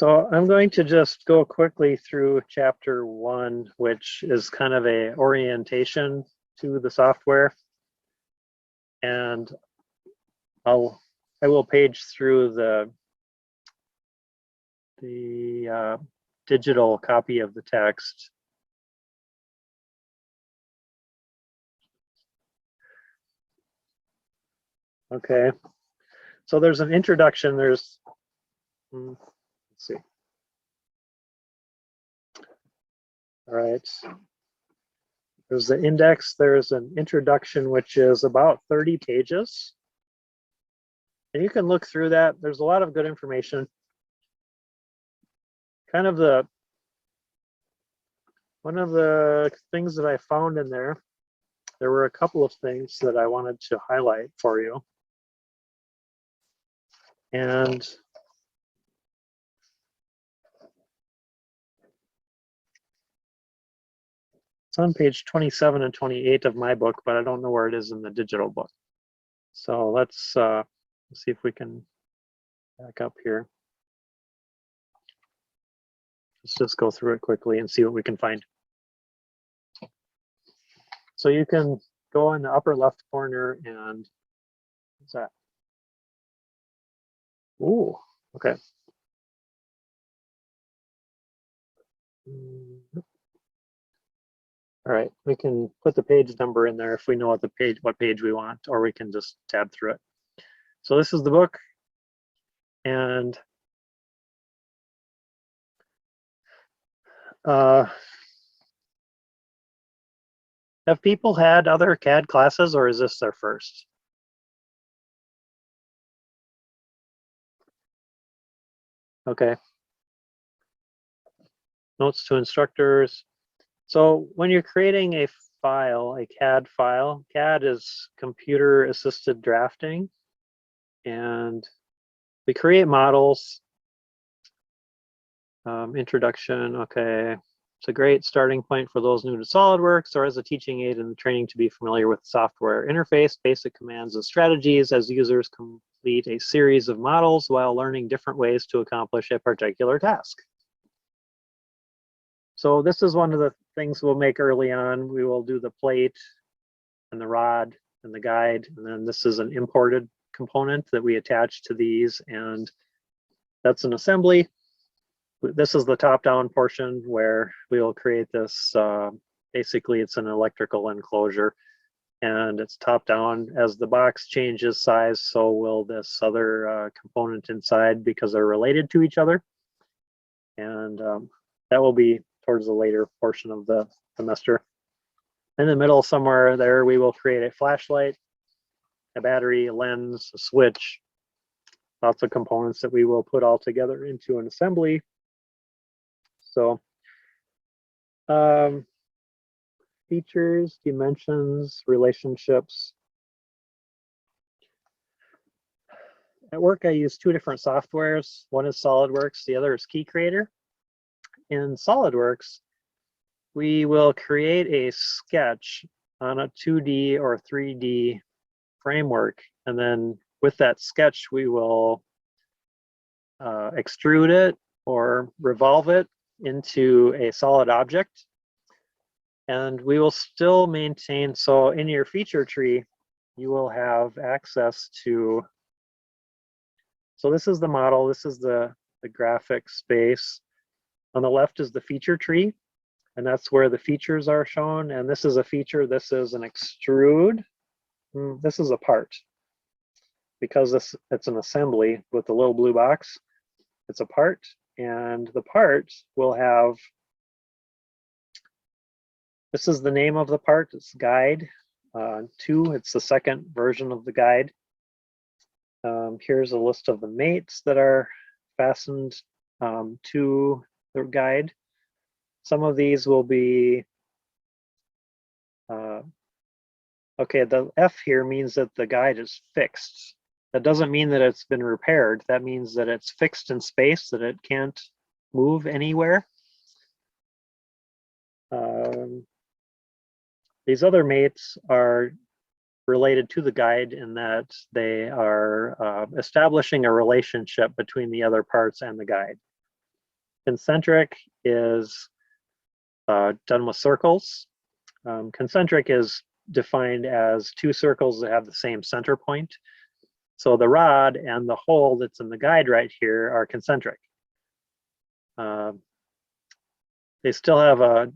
So I'm going to just go quickly through chapter 1, which is kind of a orientation to the software. And I will page through the digital copy of the text. Okay, so there's an introduction. Let's see. All right. There's the index. There's an introduction, which is about 30 pages. And you can look through that. There's a lot of good information. Kind of one of the things that I found in there were a couple of things that I wanted to highlight for you. And it's on page 27 and 28 of my book, but I don't know where it is in the digital book. So let's see if we can back up here. Let's just go through it quickly and see what we can find. So you can go in the upper left corner and what's that? Ooh, okay. All right, we can put the page number in there if we know what page we want, or we can just tab through it. So this is the book, and have people had other CAD classes, or is this their first? Okay. Notes to instructors. So when you're creating a file, a CAD file, CAD is computer assisted drafting, and we create models. Introduction, okay. It's a great starting point for those new to SolidWorks or as a teaching aid in the training to be familiar with the software interface, basic commands and strategies as users complete a series of models while learning different ways to accomplish a particular task. So this is one of the things we'll make early on. We will do the plate and the rod and the guide, and then this is an imported component that we attach to these, and that's an assembly. This is the top-down portion where we will create this. Basically, it's an electrical enclosure, and it's top-down. As the box changes size, so will this other component inside because they're related to each other. And that will be towards the later portion of the semester. In the middle somewhere there, we will create a flashlight, a battery, a lens, a switch, lots of components that we will put all together into an assembly. So features, dimensions, relationships. At work, I use two different softwares. One is SolidWorks, the other is Key Creator. In SolidWorks, we will create a sketch on a 2D or 3D framework, and then with that sketch, we will extrude it or revolve it into a solid object, and we will still maintain. So in your feature tree, you will have access to, so this is the model, this is the graphic space. On the left is the feature tree, and that's where the features are shown, and this is a feature, this is an extrude, this is a part. Because it's an assembly with the little blue box, it's a part, and the part will have, this is the name of the part, it's guide 2, it's the second version of the guide. Here's a list of the mates that are fastened to the guide. Some of these will be, okay, the F here means that the guide is fixed. That doesn't mean that it's been repaired. That means that it's fixed in space, that it can't move anywhere. These other mates are related to the guide in that they are establishing a relationship between the other parts and the guide. Concentric is done with circles. Concentric is defined as two circles that have the same center point. So the rod and the hole that's in the guide right here are concentric. They still have a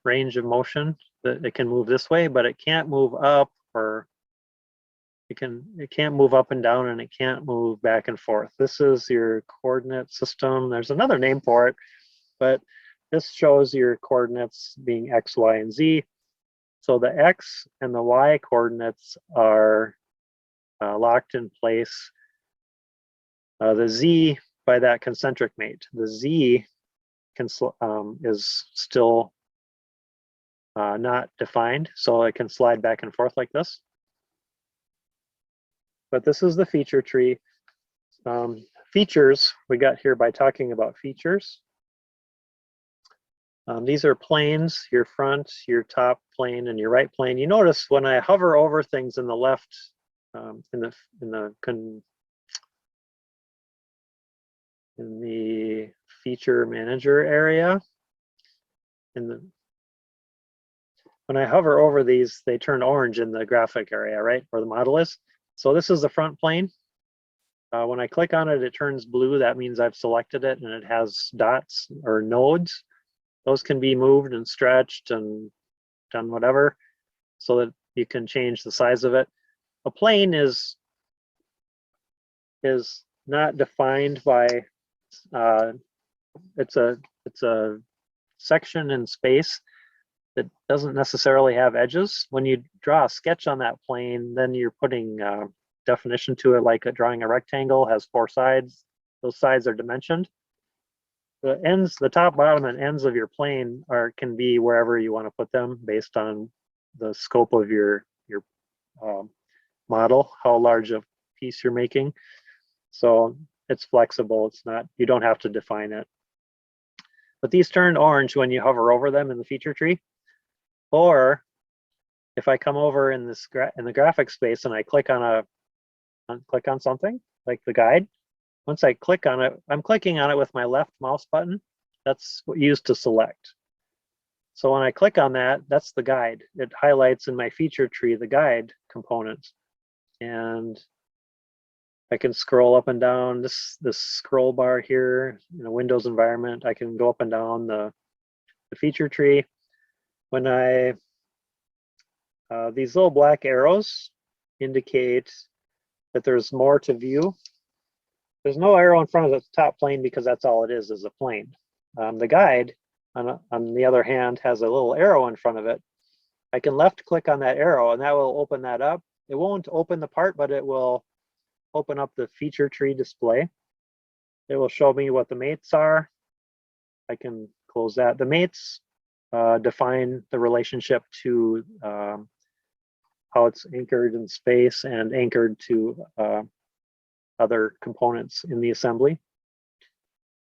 range of motion that it can move this way, but it can't move up, or it can't move up and down, and it can't move back and forth. This is your coordinate system. There's another name for it, but this shows your coordinates being X, Y, and Z. So the X and the Y coordinates are locked in place. The Z by that concentric mate. The Z is still not defined, so it can slide back and forth like this. But this is the feature tree. Features we got here by talking about features. These are planes, your front, your top plane, and your right plane. You notice when I hover over things in the left, in the feature manager area, when I hover over these, they turn orange in the graphic area, right, where the model is. So this is the front plane. When I click on it, it turns blue. That means I've selected it, and it has dots or nodes. Those can be moved and stretched and done whatever, so that you can change the size of it. A plane is not defined by, it's a section in space that doesn't necessarily have edges. When you draw a sketch on that plane, then you're putting definition to it, like drawing a rectangle has 4 sides. Those sides are dimensioned. The ends, the top, bottom, and ends of your plane can be wherever you want to put them based on the scope of your model, how large a piece you're making. So it's flexible. It's not, you don't have to define it. But these turn orange when you hover over them in the feature tree. Or if I come over in this in the graphic space and I click on something like the guide, once I click on it, I'm clicking on it with my left mouse button. That's used to select. So when I click on that, that's the guide. It highlights in my feature tree the guide component. And I can scroll up and down this scroll bar here in a Windows environment. I can go up and down the feature tree. When these little black arrows indicate that there's more to view. There's no arrow in front of the top plane because that's all it is a plane. The guide, on the other hand, has a little arrow in front of it. I can left click on that arrow and that will open that up. It won't open the part, but it will open up the feature tree display. It will show me what the mates are. I can close that. The mates define the relationship to how it's anchored in space and anchored to other components in the assembly.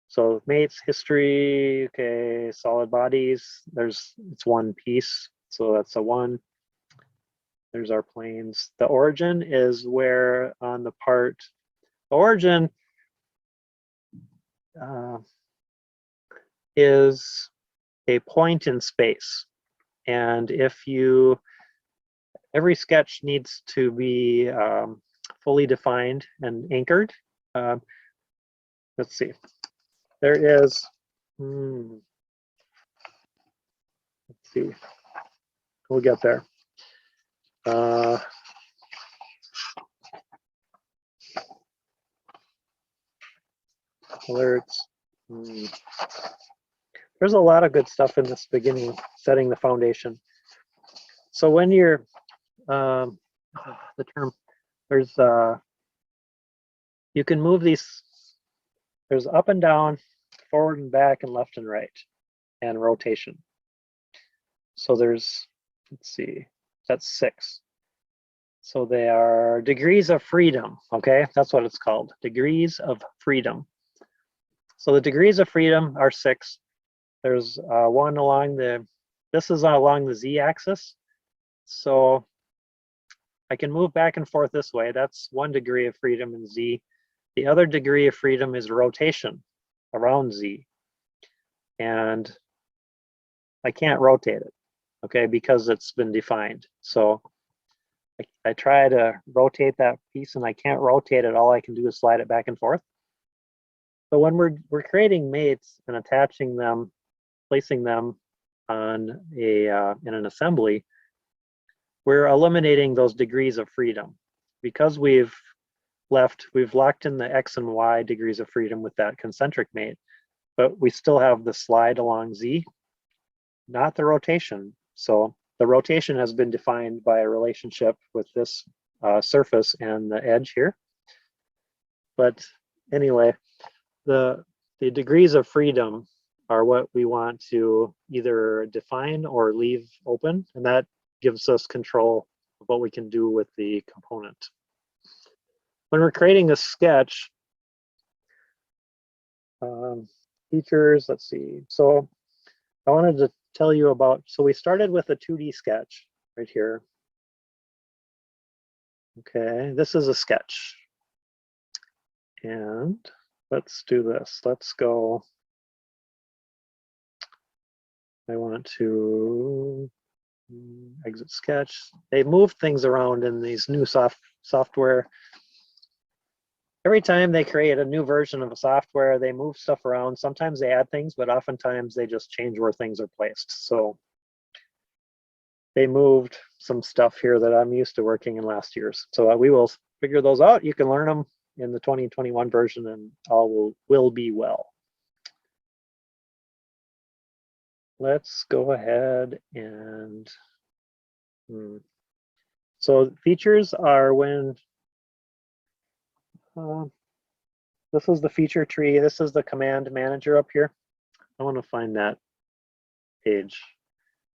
So mates, history, okay, solid bodies, it's one piece, so that's a 1. There's our planes. The origin is where on the part, the origin is a point in space. And every sketch needs to be fully defined and anchored. Let's see. There is, let's see, we'll get there. Alerts. There's a lot of good stuff in this beginning, setting the foundation. So when you're, the term, there's, you can move these, there's up and down, forward and back, and left and right, and rotation. So there's, let's see, that's 6. So they are degrees of freedom, okay? That's what it's called, degrees of freedom. So the degrees of freedom are 6. There's one along this is along the Z-axis. So I can move back and forth this way. That's 1 degree of freedom in Z. The other degree of freedom is rotation. around Z. And I can't rotate it, okay, because it's been defined. So I try to rotate that piece and I can't rotate it. All I can do is slide it back and forth. But when we're creating mates and attaching them, placing them on in an assembly, we're eliminating those degrees of freedom because we've locked in the X and Y degrees of freedom with that concentric mate, but we still have the slide along Z, not the rotation. So the rotation has been defined by a relationship with this surface and the edge here. But anyway, the degrees of freedom are what we want to either define or leave open, and that gives us control of what we can do with the component. When we're creating a sketch, features, let's see. So I wanted to tell you about, so we started with a 2D sketch right here. Okay, this is a sketch. And let's do this. Let's go. I want to exit sketch. They moved things around in these new software. Every time they create a new version of a software, they move stuff around. Sometimes they add things, but oftentimes they just change where things are placed. So they moved some stuff here that I'm used to working in last year's. So we will figure those out. You can learn them in the 2021 version and all will be well. Let's go ahead and so features are when this is the feature tree. This is the command manager up here. I want to find that page.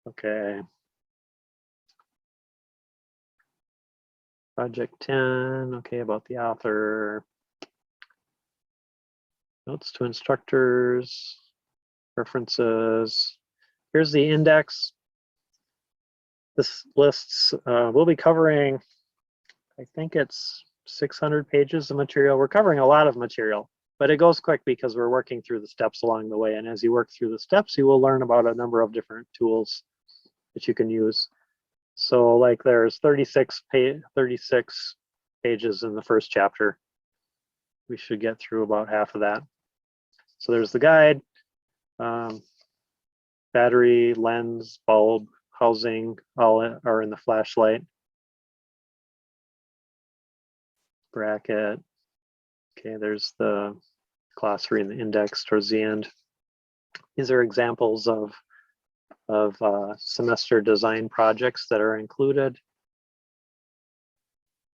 Okay. Project 10. Okay, about the author. Notes to instructors. References. Here's the index. This lists, we'll be covering, I think it's 600 pages of material. We're covering a lot of material, but it goes quick because we're working through the steps along the way. And as you work through the steps, you will learn about a number of different tools that you can use. So like there's 36 pages in the first chapter. We should get through about half of that. So there's the guide, battery, lens, bulb, housing, all are in the flashlight. Bracket. Okay, there's the glossary and the index towards the end. These are examples of semester design projects that are included.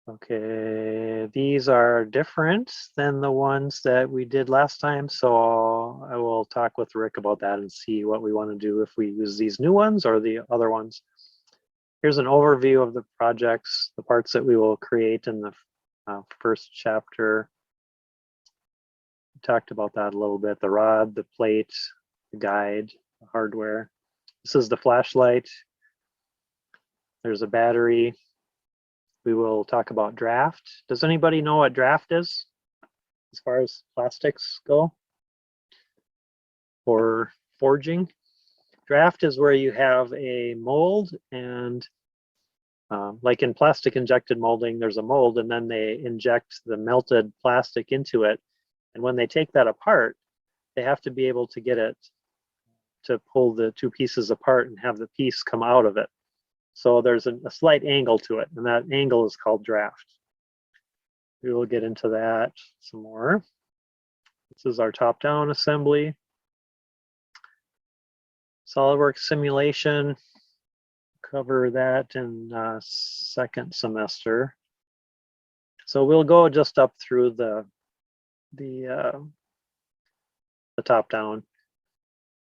Okay, these are different than the ones that we did last time, so I will talk with Rick about that and see what we want to do if we use these new ones or the other ones. Here's an overview of the projects, the parts that we will create in the first chapter. We talked about that a little bit, the rod, the plate, the guide, the hardware. This is the flashlight. There's a battery. We will talk about draft. Does anybody know what draft is as far as plastics go or forging? Draft is where you have a mold and like in plastic injected molding, there's a mold and then they inject the melted plastic into it. And when they take that apart, they have to be able to get it to pull the two pieces apart and have the piece come out of it. So there's a slight angle to it, and that angle is called draft. We will get into that some more. This is our top-down assembly. SolidWorks simulation, cover that in second semester. So we'll go just up through the top-down.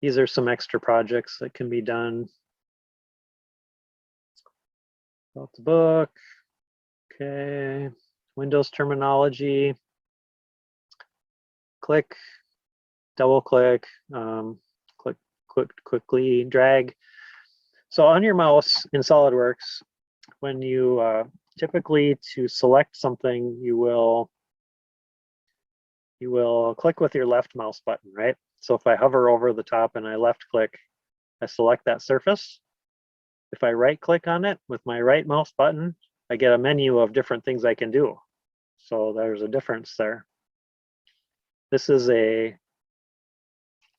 These are some extra projects that can be done. About the book. Okay. Windows terminology. Click, double click, quickly drag. So on your mouse in SolidWorks, when you typically to select something, you will you will click with your left mouse button, right? So if I hover over the top and I left click, I select that surface. If I right click on it with my right mouse button, I get a menu of different things I can do. So there's a difference there. This is a,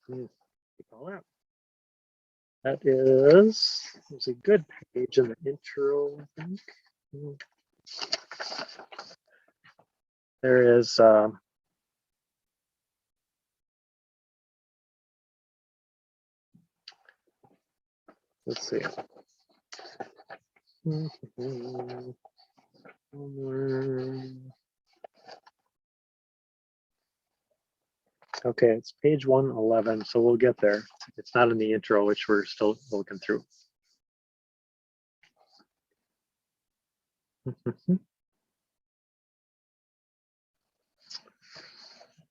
what do you call that? That is, there's a good page in the intro, I think. There is, let's see. Okay, it's page 111, so we'll get there. It's not in the intro, which we're still looking through.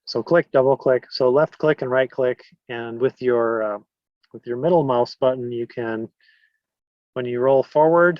So click, double click, so left click and right click, and with your middle mouse button, you can, when you roll forward,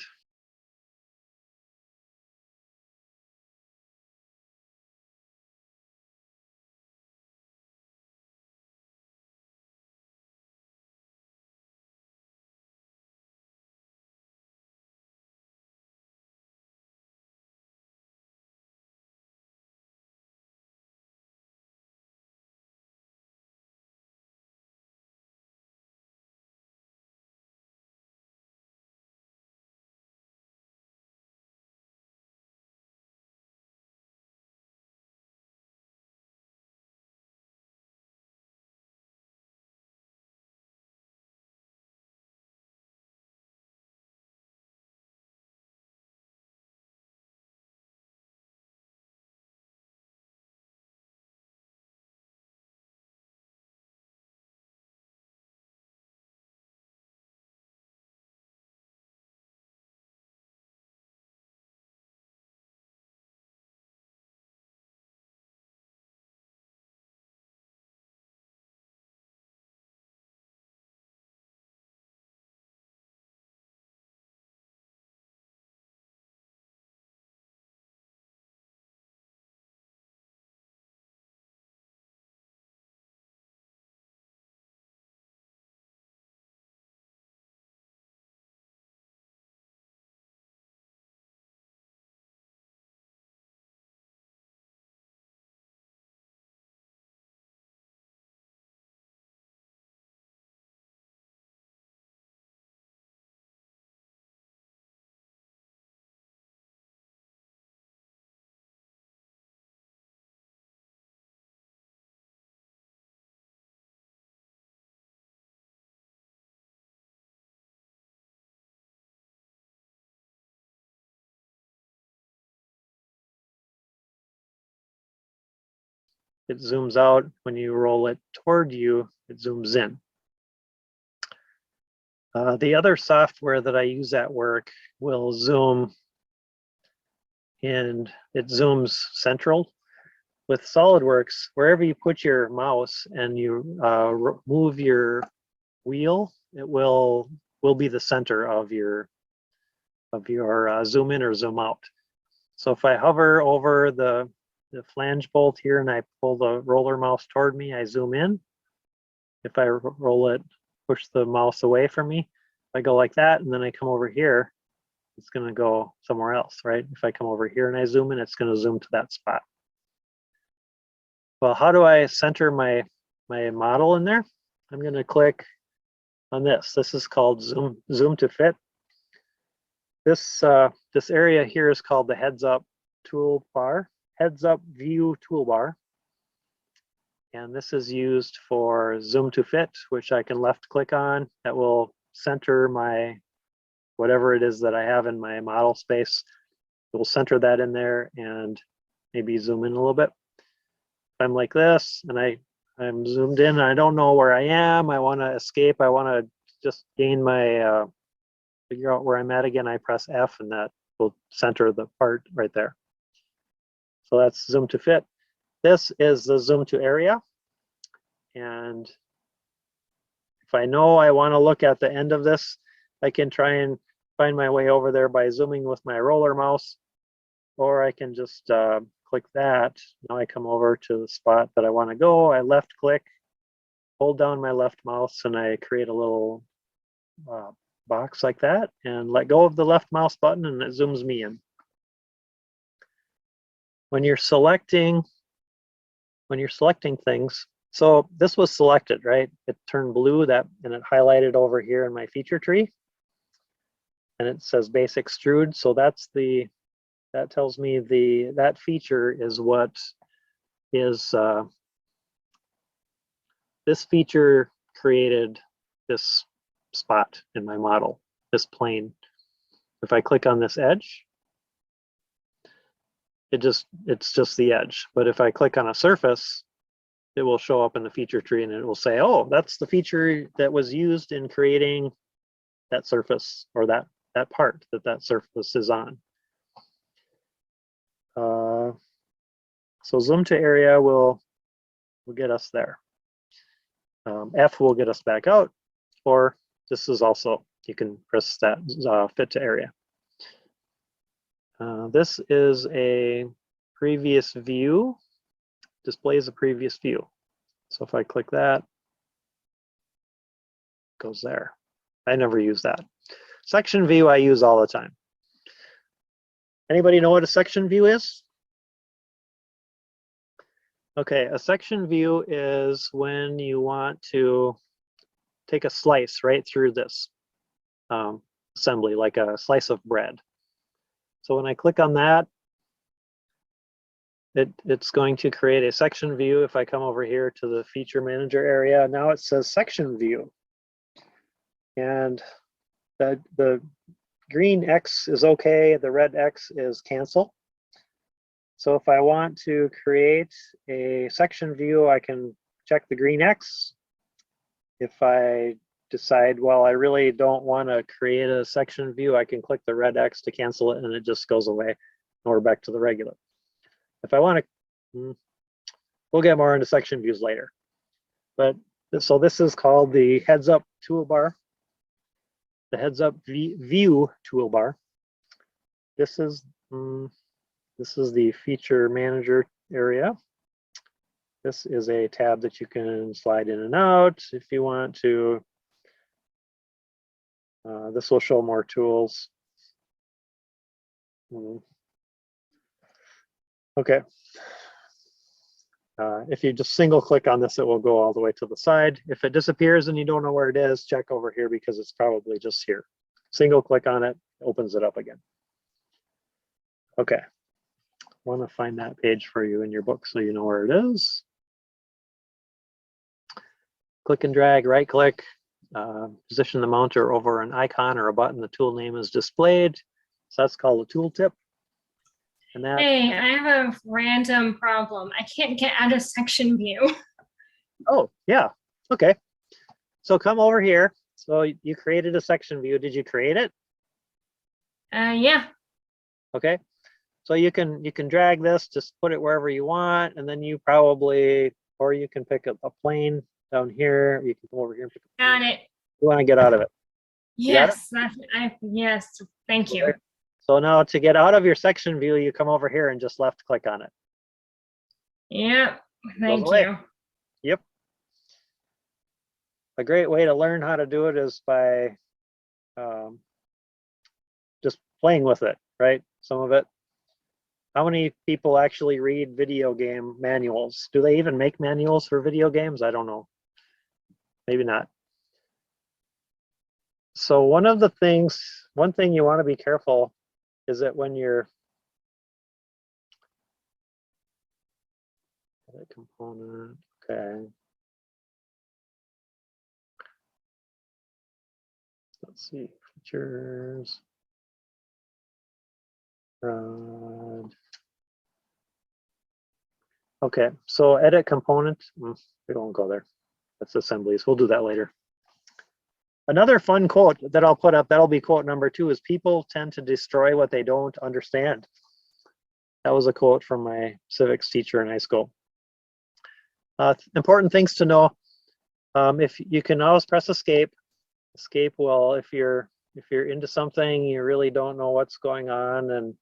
it zooms out. When you roll it toward you, it zooms in. The other software that I use at work will zoom and it zooms central. With SolidWorks, wherever you put your mouse and you move your wheel, it will be the center of your zoom in or zoom out. So if I hover over the flange bolt here and I pull the roller mouse toward me, I zoom in. If I roll it, push the mouse away from me, if I go like that and then I come over here, it's going to go somewhere else, right? If I come over here and I zoom in, it's going to zoom to that spot. Well, how do I center my model in there? I'm going to click on this. This is called zoom to fit. This area here is called the heads up toolbar, heads up view toolbar. And this is used for zoom to fit, which I can left click on. That will center my, whatever it is that I have in my model space. It will center that in there and maybe zoom in a little bit. If I'm like this and I'm zoomed in and I don't know where I am, I want to escape, I want to just gain my, figure out where I'm at again, I press F and that will center the part right there. So that's zoom to fit. This is the zoom to area. And if I know I want to look at the end of this, I can try and find my way over there by zooming with my roller mouse, or I can just click that, now I come over to the spot that I want to go. I left click, hold down my left mouse, and I create a little box like that, and let go of the left mouse button, and it zooms me in. When you're selecting things, so this was selected, right? It turned blue, and it highlighted over here in my feature tree, and it says base extrude. So that tells me that feature is what is this feature created this spot in my model, this plane. If I click on this edge, it's just the edge. But if I click on a surface, it will show up in the feature tree, and it will say, oh, that's the feature that was used in creating that surface, or that part that surface is on. So zoom to area will get us there. F will get us back out, or this is also, you can press that fit to area. This is a previous view, displays a previous view. So if I click that, it goes there. I never use that. Section view I use all the time. Anybody know what a section view is? Okay, a section view is when you want to take a slice right through this assembly, like a slice of bread. So when I click on that, it's going to create a section view. If I come over here to the feature manager area, now it says section view. And the green X is okay, the red X is cancel. So if I want to create a section view, I can check the green X. If I decide, well, I really don't want to create a section view, I can click the red X to cancel it, and it just goes away, and we're back to the regular. If I want to, we'll get more into section views later. But so this is called the heads up toolbar, the heads up view toolbar. This is the feature manager area. This is a tab that you can slide in and out if you want to. This will show more tools. Okay. If you just single click on this, it will go all the way to the side. If it disappears and you don't know where it is, check over here because it's probably just here. Single click on it, opens it up again. Okay. I want to find that page for you in your book so you know where it is. Click and drag, right click, position the mounter over an icon or a button. The tool name is displayed. So that's called a tooltip. And that, hey, I have a random problem. I can't get out of section view. oh, yeah. Okay. So come over here. So you created a section view. Did you create it? Yeah. Okay. So you can drag this, just put it wherever you want, and then you probably, or you can pick a plane down here. You can come over here and pick a plane. Got it. You want to get out of it. Yes. Yes. Thank you. So now to get out of your section view, you come over here and just left click on it. Yep. Thank you. Yep. A great way to learn how to do it is by just playing with it, right? Some of it. How many people actually read video game manuals? Do they even make manuals for video games? I don't know. Maybe not. So one thing you want to be careful is that when you're component, okay. Let's see, features. Okay, so edit component. We won't go there. That's assemblies. We'll do that later. Another fun quote that I'll put up, that'll be quote number 2, is people tend to destroy what they don't understand. That was a quote from my civics teacher in high school. Important things to know. If you can always press escape. Escape will, if you're into something, you really don't know what's going on,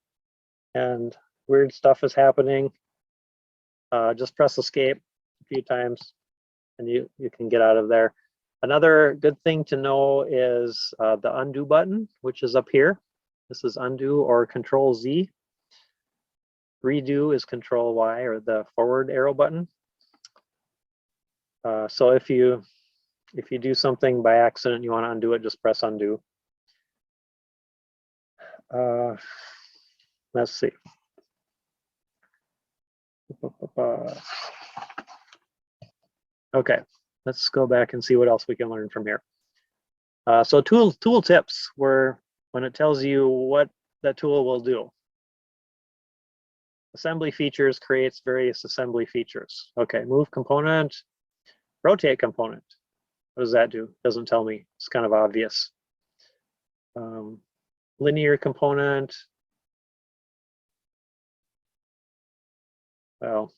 and weird stuff is happening, just press escape a few times and you can get out of there. Another good thing to know is the undo button, which is up here. This is undo or Control Z. Redo is Control Y, or the forward arrow button. So if you do something by accident, you want to undo it, just press undo. Let's see. Okay, let's go back and see what else we can learn from here. So tool tips, where when it tells you what that tool will do. Assembly features creates various assembly features. Okay, move component, rotate component. What does that do? Doesn't tell me. It's kind of obvious. Linear component. Well,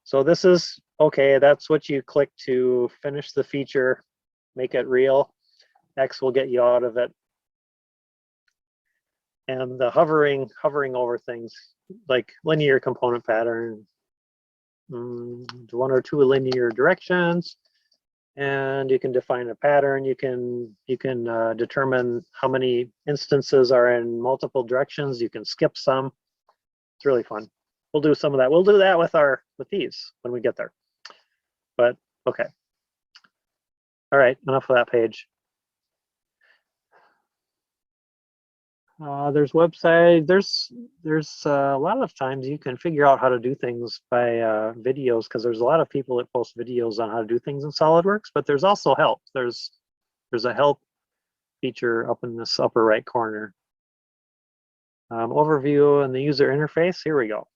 so this is, okay, that's what you click to finish the feature, make it real. X will get you out of it. And the hovering over things, like linear component pattern, one or two linear directions, and you can define a pattern. You can determine how many instances are in multiple directions. You can skip some. It's really fun. We'll do some of that. We'll do that with these when we get there. But okay. All right, enough of that page. There's website. There's a lot of times you can figure out how to do things by videos, because there's a lot of people that post videos on how to do things in SolidWorks. But there's also help. There's a help feature up in this upper right corner. Overview and the user interface. Here we go.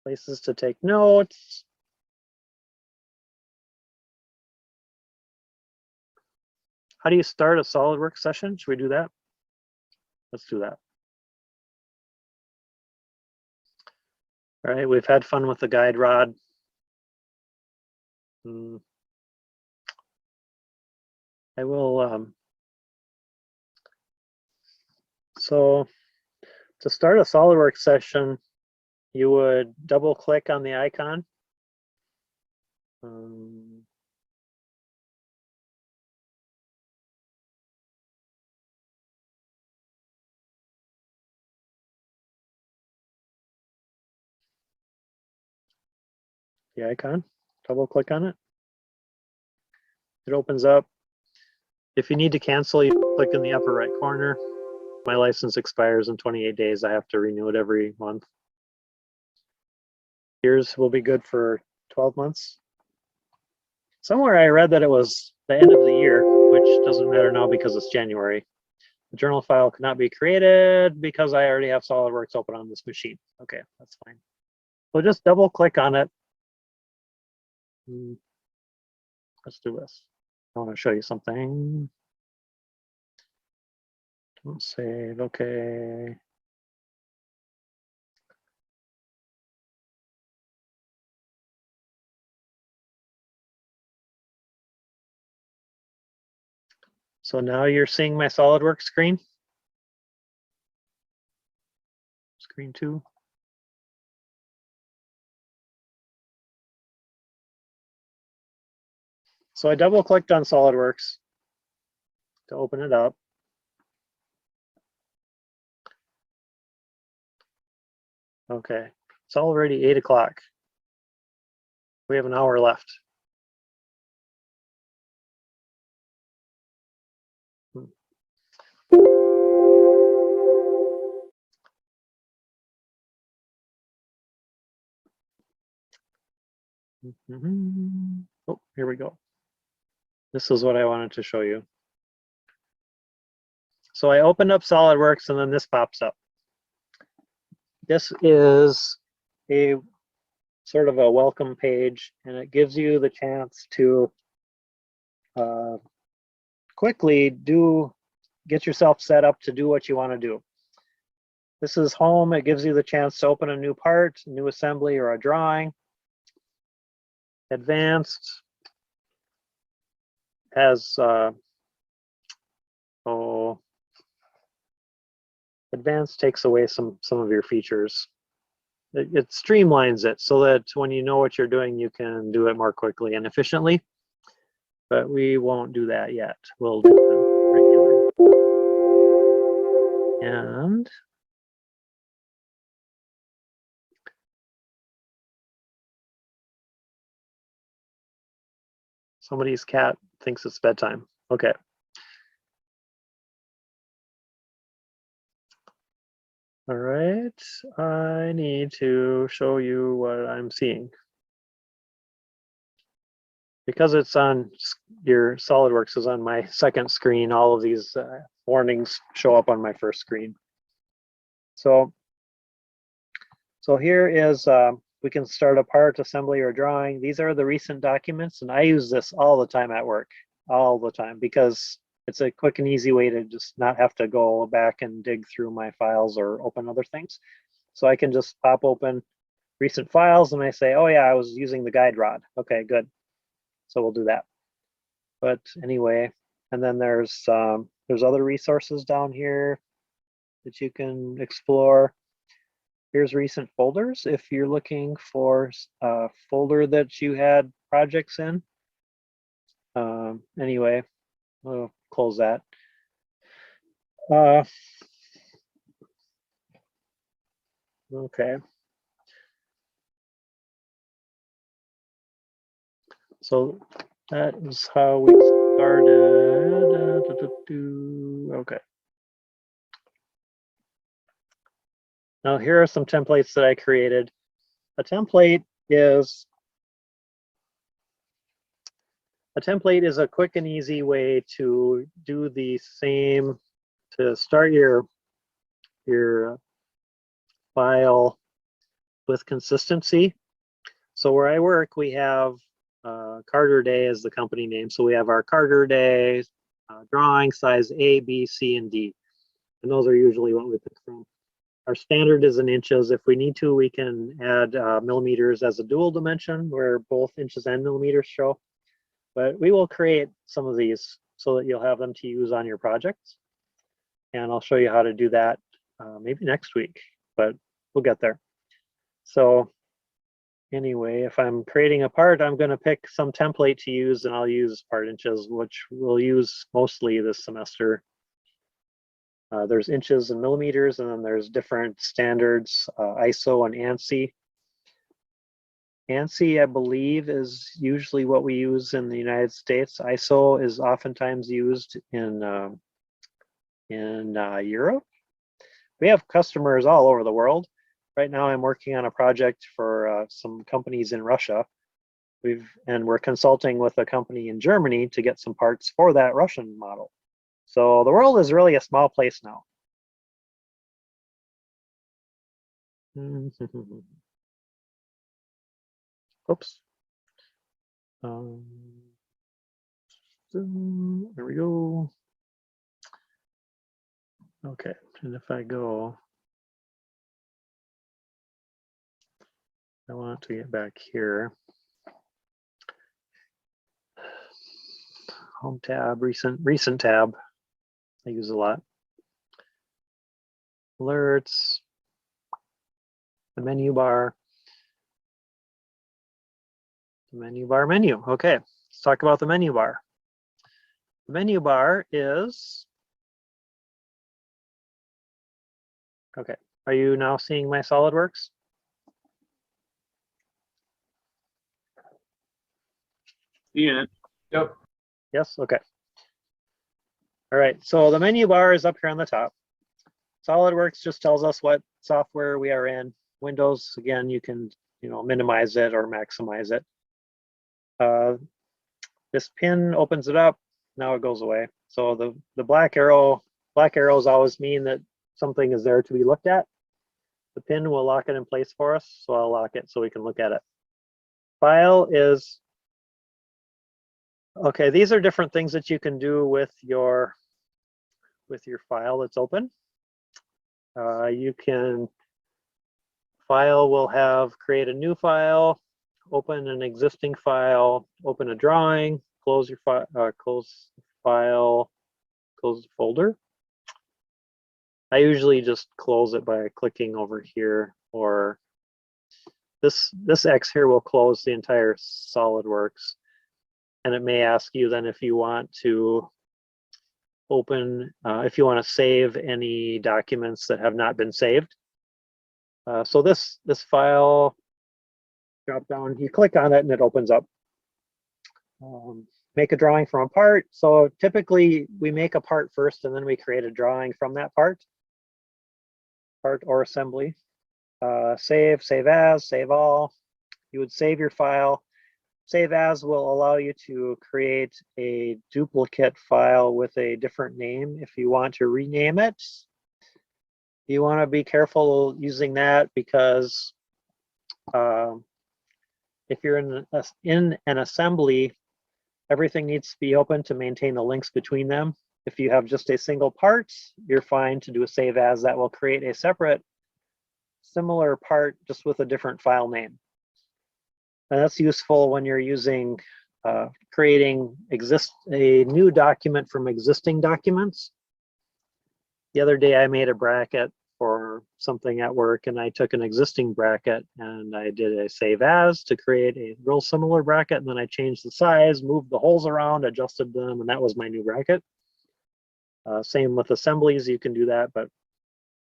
Places to take notes. How do you start a SolidWorks session? Should we do that? Let's do that. All right, we've had fun with the guide rod. I will, so to start a SolidWorks session, you would double click on the icon. The icon, double click on it. It opens up. If you need to cancel, you click in the upper right corner. My license expires in 28 days. I have to renew it every month. Yours will be good for 12 months. Somewhere I read that it was the end of the year, which doesn't matter now because it's January. The journal file could not be created because I already have SolidWorks open on this machine. Okay, that's fine. So just double click on it. Let's do this. I want to show you something. Don't save, okay. So now you're seeing my SolidWorks screen. Screen 2. So I double clicked on SolidWorks to open it up. Okay, it's already 8 o'clock. We have an hour left. Oh, here we go. This is what I wanted to show you. So I opened up SolidWorks and then this pops up. This is a sort of a welcome page, and it gives you the chance to quickly get yourself set up to do what you want to do. This is home. It gives you the chance to open a new part, a new assembly, or a drawing. Advanced has Advanced takes away some of your features. It streamlines it so that when you know what you're doing, you can do it more quickly and efficiently. But we won't do that yet. We'll do it regular. And somebody's cat thinks it's bedtime. Okay. All right, I need to show you what I'm seeing. Because it's on your SolidWorks is on my second screen, all of these warnings show up on my first screen. So here is, we can start a part, assembly, or drawing. These are the recent documents, and I use this all the time at work, all the time, because it's a quick and easy way to just not have to go back and dig through my files or open other things. So I can just pop open recent files and I say, oh yeah, I was using the guide rod. Okay, good. So we'll do that. But anyway, and then there's other resources down here that you can explore. Here's recent folders if you're looking for a folder that you had projects in. Anyway, we'll close that. Okay. So that is how we started. Okay. Now here are some templates that I created. A template is a quick and easy way to do the same, to start your file with consistency. So where I work, we have Carter Day as the company name. So we have our Carter Day drawing size A, B, C, and D. And those are usually what we pick from. Our standard is in inches. If we need to, we can add millimeters as a dual dimension where both inches and millimeters show. But we will create some of these so that you'll have them to use on your projects. And I'll show you how to do that maybe next week, but we'll get there. So anyway, if I'm creating a part, I'm going to pick some template to use, and I'll use part inches, which we'll use mostly this semester. There's inches and millimeters, and then there's different standards, ISO and ANSI. ANSI, I believe, is usually what we use in the United States. ISO is oftentimes used in Europe. We have customers all over the world. Right now, I'm working on a project for some companies in Russia. We're consulting with a company in Germany to get some parts for that Russian model. So the world is really a small place now. Oops. There we go. Okay, and if I go, I want to get back here. Home tab, recent tab. I use a lot. Alerts, the menu bar. The menu bar menu. Okay, let's talk about the menu bar. The menu bar is, okay, are you now seeing my SolidWorks? Yeah. Yep. Yes, okay. All right, so the menu bar is up here on the top. SolidWorks just tells us what software we are in. Windows, again, you can minimize it or maximize it. This pin opens it up, now it goes away. So the black arrows always mean that something is there to be looked at. The pin will lock it in place for us, so I'll lock it so we can look at it. File is, okay, these are different things that you can do with your file that's open. You can, file will have create a new file, open an existing file, open a drawing, close your file, close the folder. I usually just close it by clicking over here, or this X here will close the entire SolidWorks. And it may ask you then if you want to open, if you want to save any documents that have not been saved. So this file, drop down, you click on it and it opens up. Make a drawing from a part. So typically we make a part first and then we create a drawing from that part or assembly. Save as, save all. You would save your file. Save as will allow you to create a duplicate file with a different name if you want to rename it. You want to be careful using that because if you're in an assembly, everything needs to be open to maintain the links between them. If you have just a single part, you're fine to do a save as. That will create a separate similar part just with a different file name. And that's useful when you're using creating a new document from existing documents. The other day I made a bracket for something at work and I took an existing bracket and I did a save as to create a real similar bracket, and then I changed the size, moved the holes around, adjusted them, and that was my new bracket. Same with assemblies, you can do that, but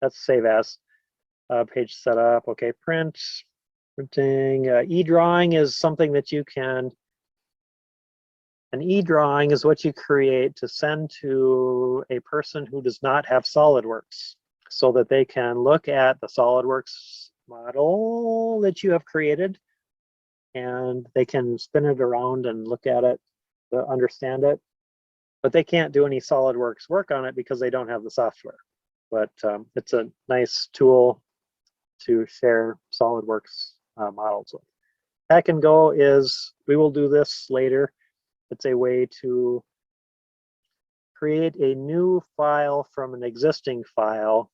that's save as. Page setup, okay, printing. E-drawing is something that you can, an e-drawing is what you create to send to a person who does not have SolidWorks so that they can look at the SolidWorks model that you have created and they can spin it around and look at it to understand it. But they can't do any SolidWorks work on it because they don't have the software. But it's a nice tool to share SolidWorks models with. Pack and Go is, we will do this later. It's a way to create a new file from an existing file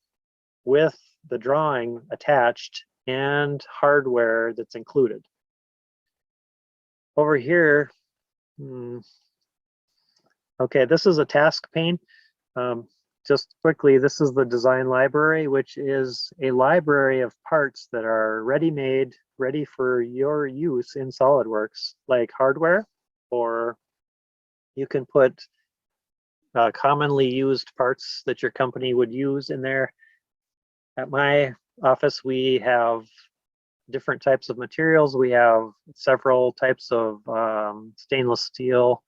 with the drawing attached and hardware that's included. Over here, okay, this is a task pane. Just quickly, this is the design library, which is a library of parts that are ready-made, ready for your use in SolidWorks, like hardware, or you can put commonly used parts that your company would use in there. At my office, we have different types of materials. We have several types of stainless steel.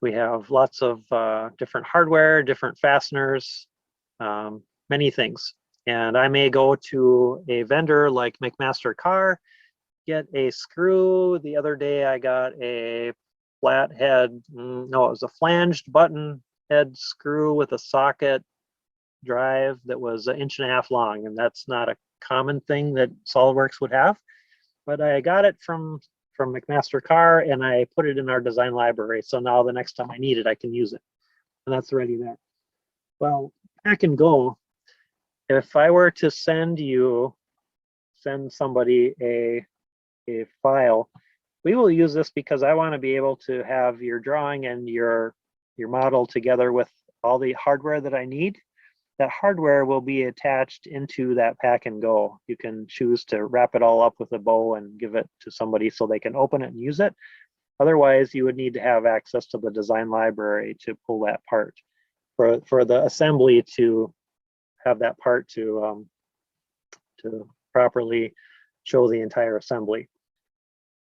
We have lots of different hardware, different fasteners, many things. And I may go to a vendor like McMaster Car, get a screw. The other day I got a flathead, no, it was a flanged button head screw with a socket drive that was 1.5 inches long. And that's not a common thing that SolidWorks would have. But I got it from McMaster Car and I put it in our design library. So now the next time I need it, I can use it. And that's ready there. Well, Pack and Go, if I were to send somebody a file, we will use this because I want to be able to have your drawing and your model together with all the hardware that I need. That hardware will be attached into that Pack and Go. You can choose to wrap it all up with a bow and give it to somebody so they can open it and use it. Otherwise, you would need to have access to the design library to pull that part. For the assembly to have that part to properly show the entire assembly.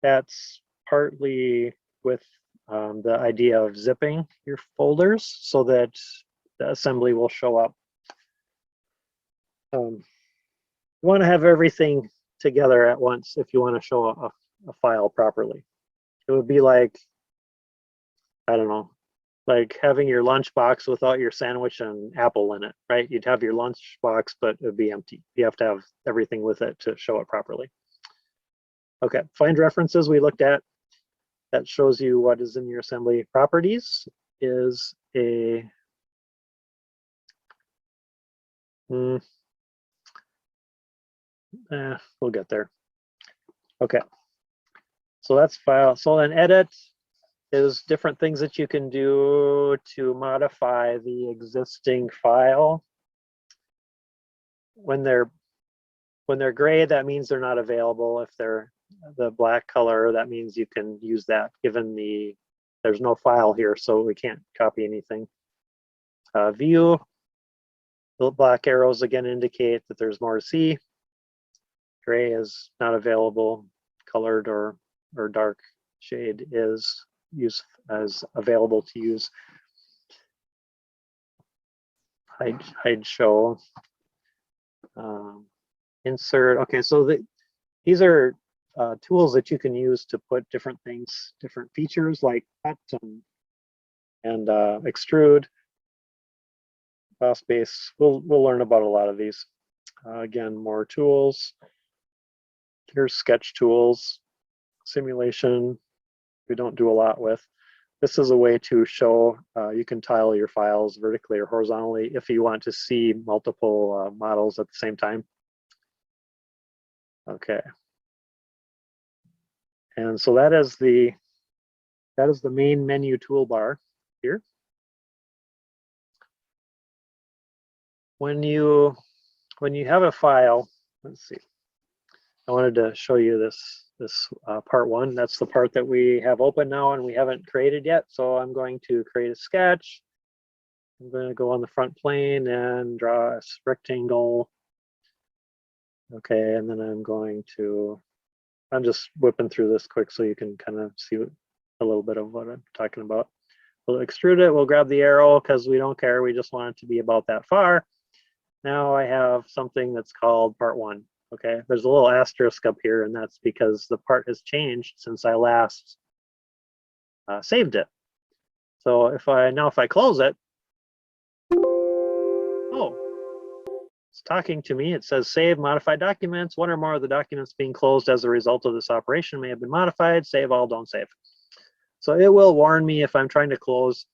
That's partly with the idea of zipping your folders so that the assembly will show up. You want to have everything together at once if you want to show a file properly. It would be like, I don't know, like having your lunchbox without your sandwich and apple in it, right? You'd have your lunchbox, but it would be empty. You have to have everything with it to show it properly. Okay, find references we looked at. That shows you what is in your assembly. Properties is a we'll get there. Okay, so that's file. So then edit is different things that you can do to modify the existing file. when they're gray, that means they're not available. If they're the black color, that means you can use that, given there's no file here, so we can't copy anything. View, the black arrows again indicate that there's more to see. Gray is not available. Colored or dark shade is available to use. Hide show. Insert. Okay, so these are tools that you can use to put different things, different features like cut and extrude. Boss base. We'll learn about a lot of these. Again, more tools. Here's sketch tools. Simulation. We don't do a lot with. This is a way to show you can tile your files vertically or horizontally if you want to see multiple models at the same time. Okay. And so that is the main menu toolbar here. When you have a file, let's see. I wanted to show you this part one. That's the part that we have open now and we haven't created yet. So I'm going to create a sketch. I'm going to go on the front plane and draw a rectangle. Okay, and then I'm just whipping through this quick so you can kind of see a little bit of what I'm talking about. We'll extrude it, we'll grab the arrow because we don't care, we just want it to be about that far. Now I have something that's called part one. Okay, there's a little asterisk up here, and that's because the part has changed since I last saved it. So if I close it, oh, it's talking to me. It says save modified documents. One or more of the documents being closed as a result of this operation may have been modified. Save all, don't save. So it will warn me if I'm trying to close,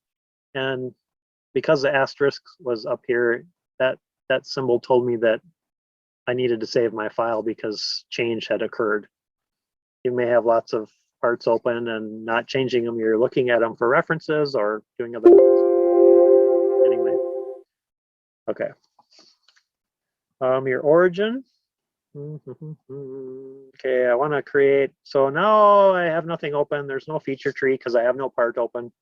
and because the asterisk was up here, that symbol told me that I needed to save my file because change had occurred. You may have lots of parts open and not changing them. You're looking at them for references or doing other things. Anyway, okay. Your origin. Okay, I want to create. So now I have nothing open. There's no feature tree because I have no part open.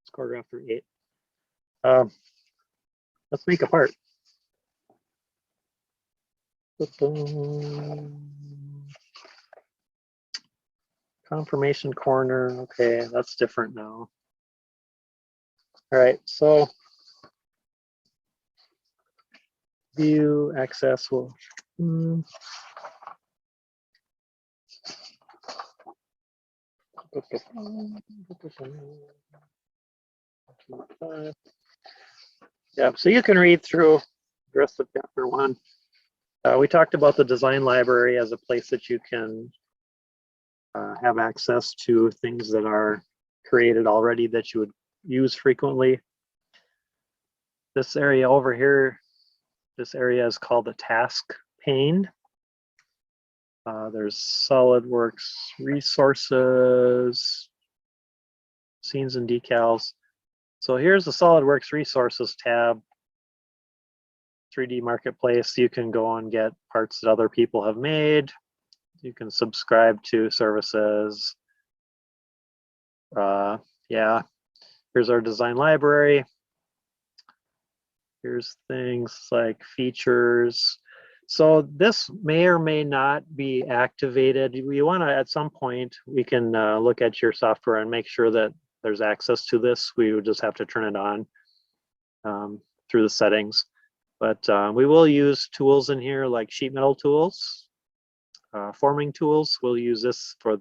It's 8:15. Let's make a part. Confirmation corner. Okay, that's different now. All right, so view access will. Yeah, so you can read through the rest of chapter 1. We talked about the design library as a place that you can have access to things that are created already that you would use frequently. This area over here, this area is called the task pane. There's SolidWorks resources, scenes and decals. So here's the SolidWorks resources tab. 3D Marketplace, you can go and get parts that other people have made. You can subscribe to services. Yeah, here's our design library. Here's things like features. So this may or may not be activated. We want to, at some point, we can look at your software and make sure that there's access to this. We would just have to turn it on through the settings. But we will use tools in here like sheet metal tools, forming tools. We'll use this for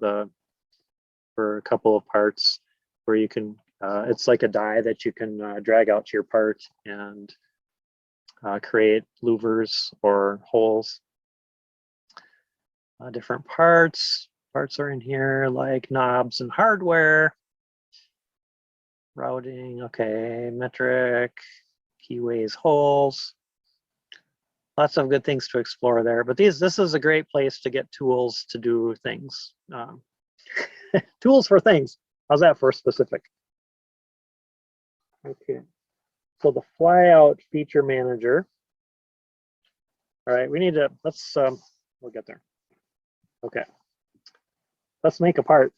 a couple of parts where you can, it's like a die that you can drag out to your part and create louvers or holes. Different parts. Parts are in here like knobs and hardware. Routing, okay, metric, keyways, holes. Lots of good things to explore there, but this is a great place to get tools to do things. Tools for things. How's that for specific? Okay, so the flyout feature manager All right, we need to, let's, we'll get there. Okay. Let's make a part.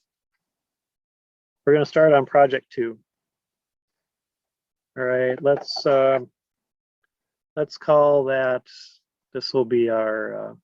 We're gonna start on project 2. All right, let's call that, this will be our